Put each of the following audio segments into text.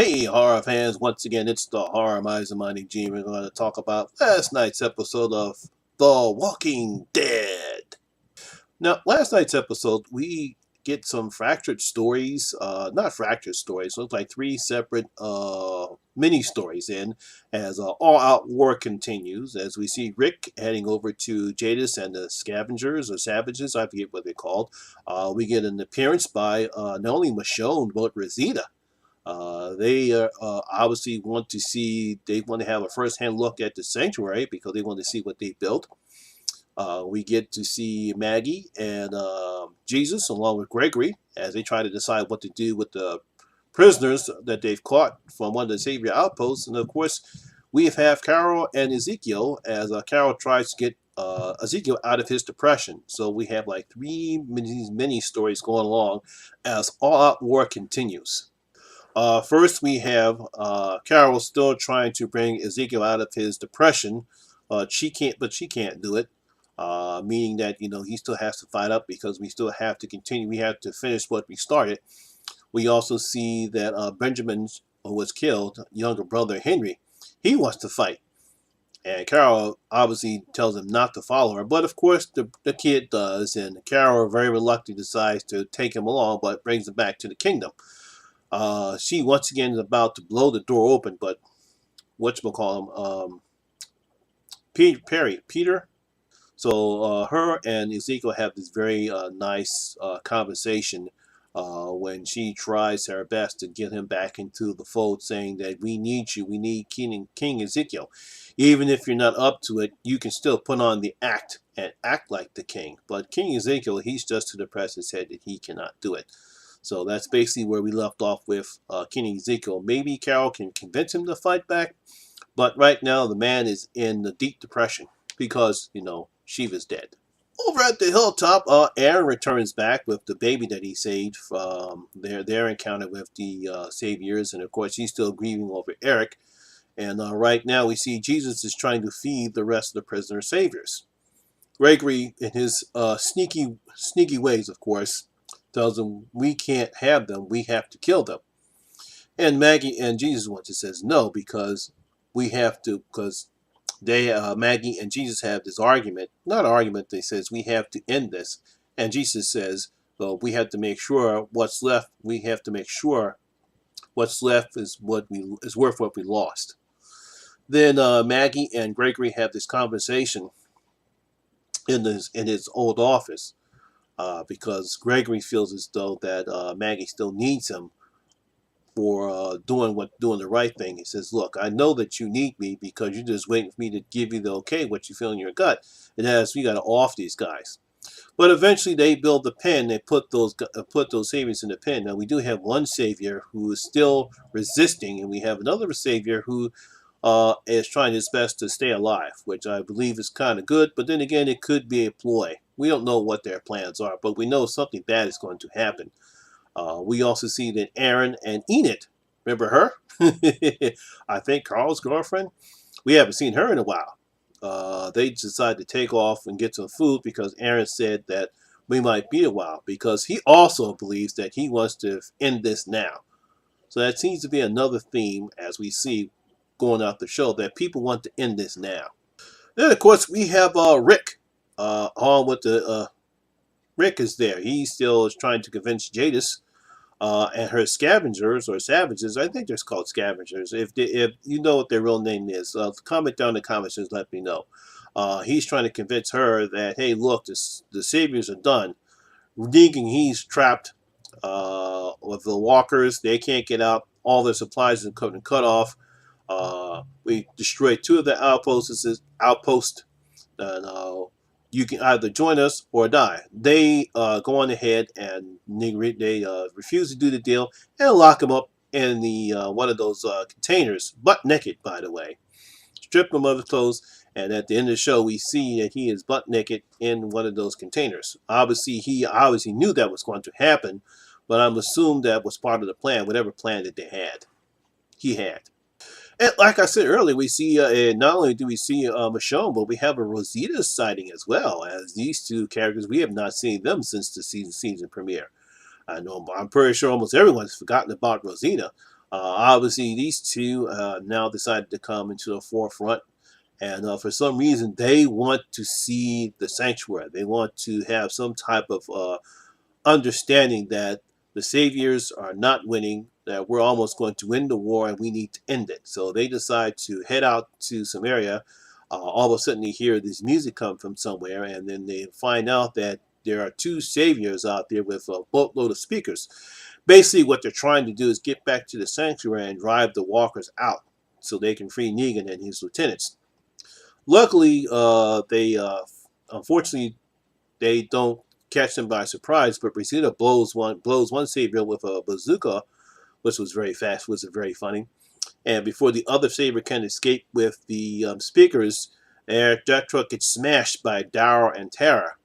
Hey, horror fans, once again, it's the Horror Mighty G. We're going to talk about last night's episode of The Walking Dead. Now, last night's episode, we get some fractured stories, not fractured stories, looks like three separate mini stories in as all-out war continues, as we see Rick heading over to Jadis and the scavengers or savages, I forget what they're called. We get an appearance by not only Michonne, but Rosita. They obviously they want to have a first-hand look at the sanctuary because they want to see what they built. We get to see Maggie and Jesus along with Gregory as they try to decide what to do with the prisoners that they've caught from one of the Savior outposts. And of course, we have Carol and Ezekiel as Carol tries to get Ezekiel out of his depression. So we have like three mini stories going along as all-out war continues. First, we have Carol still trying to bring Ezekiel out of his depression. She can't do it. Meaning that he still has to fight up because we still have to continue. We have to finish what we started. We also see that Benjamin, who was killed, younger brother Henry, he wants to fight, and Carol obviously tells him not to follow her. But of course, the kid does, and Carol very reluctantly decides to take him along, but brings him back to the kingdom. She once again is about to blow the door open, but whatchamacallem, Peter. So her and Ezekiel have this very nice conversation when she tries her best to get him back into the fold, saying that we need you, we need King Ezekiel. Even if you're not up to it, you can still put on the act and act like the king. But King Ezekiel, he's just too depressed and said that he cannot do it. So that's basically where we left off with King Ezekiel. Maybe Carol can convince him to fight back, but right now the man is in the deep depression because, Shiva's dead. Over at the hilltop, Aaron returns back with the baby that he saved from their encounter with the saviors, and of course he's still grieving over Eric. And right now we see Jesus is trying to feed the rest of the prisoner saviors. Gregory, in his sneaky ways, of course, tells them we can't have them, we have to kill them. And Maggie and Jesus once says no because we have to, because Maggie and Jesus have this argument, not argument, they says we have to end this. And Jesus says, well, we have to make sure what's left, we have to make sure what's left is worth what we lost. Then Maggie and Gregory have this conversation in his old office because Gregory feels as though that Maggie still needs him for doing the right thing. He says, look, I know that you need me because you're just waiting for me to give you the okay, what you feel in your gut. And as we got to off these guys. But eventually they build the pen. They put those saviors in the pen. Now we do have one savior who is still resisting, and we have another savior who is trying his best to stay alive, which I believe is kind of good. But then again, it could be a ploy. We don't know what their plans are, but we know something bad is going to happen. We also see that Aaron and Enid, remember her? I think Carl's girlfriend. We haven't seen her in a while. They decided to take off and get some food because Aaron said that we might be a while because he also believes that he wants to end this now. So that seems to be another theme as we see going out the show that people want to end this now. Then of course we have Rick on with the Rick is there. He still is trying to convince Jadis and her scavengers or savages. I think they're called scavengers. If you know what their real name is, comment down in the comments and let me know. He's trying to convince her that, hey, look, the saviors are done. Thinking he's trapped with the walkers. They can't get out. All their supplies are cut off. We destroyed two of the outposts. And you can either join us or die. They go on ahead and they refuse to do the deal and lock him up in the one of those containers, butt naked, by the way. Strip him of his clothes, and at the end of the show, we see that he is butt naked in one of those containers. Obviously, he knew that was going to happen, but I'm assuming that was part of the plan, whatever plan that he had. And like I said earlier, we see not only do we see Michonne, but we have a Rosita sighting as well. As these two characters, we have not seen them since the season premiere. I'm pretty sure almost everyone's forgotten about Rosita. Obviously, these two now decided to come into the forefront. And for some reason, they want to see the sanctuary. They want to have some type of understanding that the saviors are not winning, that we're almost going to win the war and we need to end it. So they decide to head out to some area. All of a sudden, they hear this music come from somewhere, and then they find out that there are two saviors out there with a boatload of speakers. Basically, what they're trying to do is get back to the sanctuary and drive the walkers out so they can free Negan and his lieutenants. Luckily, they unfortunately they don't catch them by surprise, but Rosita blows one savior with a bazooka, which was very fast, was very funny. And before the other savior can escape with the speakers, that truck gets smashed by Daryl and Tara.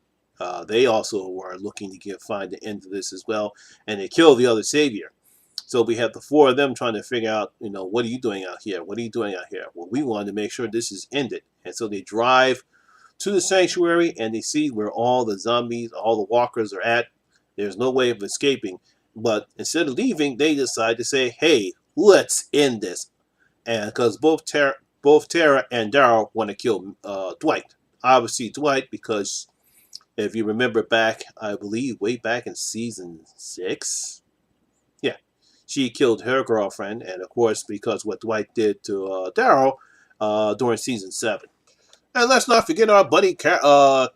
They also were looking to find the end to this as well, and they kill the other savior. So we have the four of them trying to figure out, what are you doing out here? What are you doing out here? Well, we wanted to make sure this is ended. And so they drive to the sanctuary and they see where all the zombies, all the walkers are at. There's no way of escaping. But instead of leaving, they decide to say, hey, let's end this. And because both Tara and Daryl want to kill Dwight. Obviously, Dwight, because if you remember back, I believe, way back in season 6, yeah, she killed her girlfriend. And of course, because what Dwight did to Daryl during season 7. And let's not forget our buddy Carl.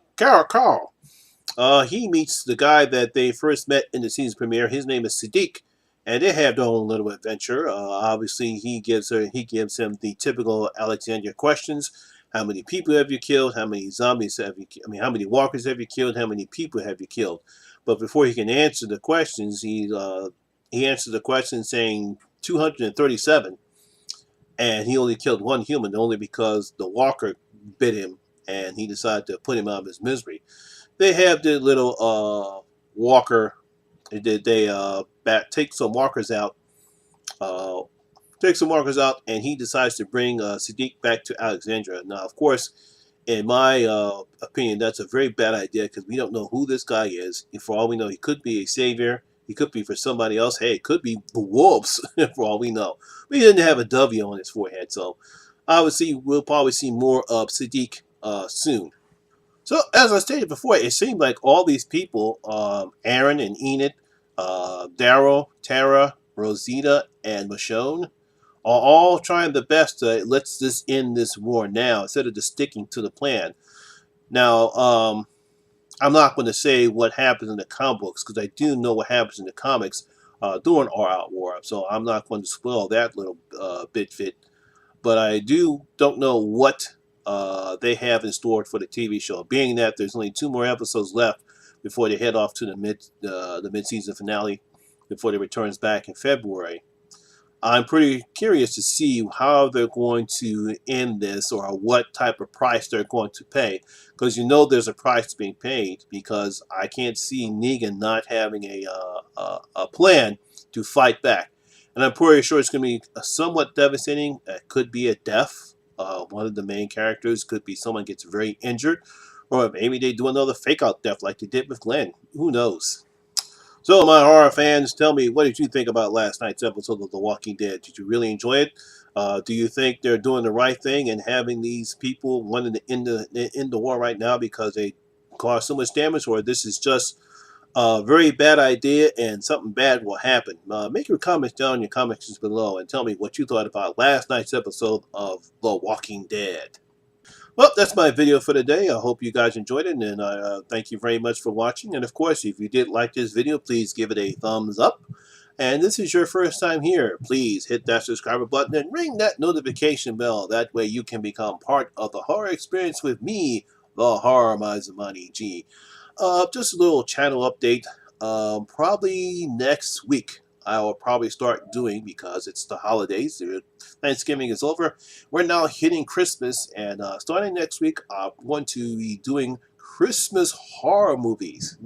He meets the guy that they first met in the season premiere. His name is Sadiq, and they have their own little adventure. Obviously, he gives him the typical Alexandria questions: How many people have you killed? How many zombies have you? How many walkers have you killed? How many people have you killed? But before he can answer the questions, he answers the question saying 237, and he only killed one human only because the walker bit him, and he decided to put him out of his misery. They have their little walker. They take some walkers out. Uh, and he decides to bring Sadiq back to Alexandria. Now, of course, in my opinion, that's a very bad idea because we don't know who this guy is. And for all we know, he could be a savior. He could be for somebody else. Hey, it could be the wolves, for all we know. But he didn't have a W on his forehead, so obviously we'll probably see more of Sadiq soon. So, as I stated before, it seemed like all these people, Aaron and Enid, Daryl, Tara, Rosita, and Michonne, are all trying the best to let's just end this war now instead of just sticking to the plan. Now, I'm not going to say what happens in the comic books because I do know what happens in the comics during All Out War, so I'm not going to spoil that little bit. But I don't know what they have in store for the TV show, being that there's only 2 more episodes left before they head off to the mid-season finale before they returns back in February. I'm pretty curious to see how they're going to end this or what type of price they're going to pay. Because there's a price being paid because I can't see Negan not having a plan to fight back. And I'm pretty sure it's going to be somewhat devastating. It could be a death. One of the main characters could be someone gets very injured. Or maybe they do another fake out death like they did with Glenn. Who knows? So, my horror fans, tell me, what did you think about last night's episode of The Walking Dead? Did you really enjoy it? Do you think they're doing the right thing and having these people wanting to end the war right now because they caused so much damage, or this is just a very bad idea and something bad will happen? Make your comments down in your comment sections below and tell me what you thought about last night's episode of The Walking Dead. Well, that's my video for today. I hope you guys enjoyed it, and I thank you very much for watching. And of course, if you did like this video, please give it a thumbs up. And this is your first time here, please hit that subscribe button and ring that notification bell. That way you can become part of the horror experience with me, the Horror Mazamani G. Just a little channel update. Probably next week I will probably start doing, because it's the holidays. Thanksgiving is over. We're now hitting Christmas, and starting next week, I'm going to be doing Christmas horror movies.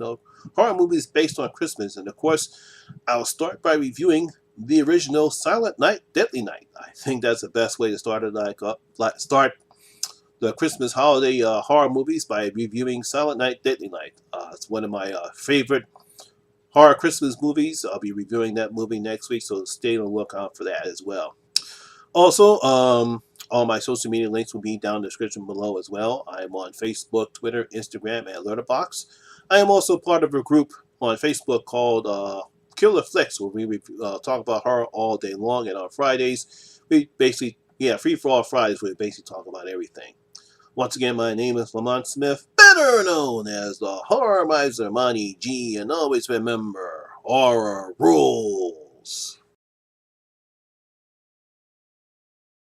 Horror movies based on Christmas, and of course, I'll start by reviewing the original Silent Night, Deadly Night. I think that's the best way to start it. Start the Christmas holiday horror movies by reviewing Silent Night, Deadly Night. It's one of my favorite horror Christmas movies. I'll be reviewing that movie next week, so stay on the lookout for that as well. Also, all my social media links will be down in the description below as well. I am on Facebook, Twitter, Instagram, and Letterboxd. I am also part of a group on Facebook called Killer Flicks, where we talk about horror all day long. And on Fridays, we basically, free for all Fridays, we basically talk about everything. Once again, my name is Lamont Smith, better known as the Horror Miser Monty G, and always remember, horror rules.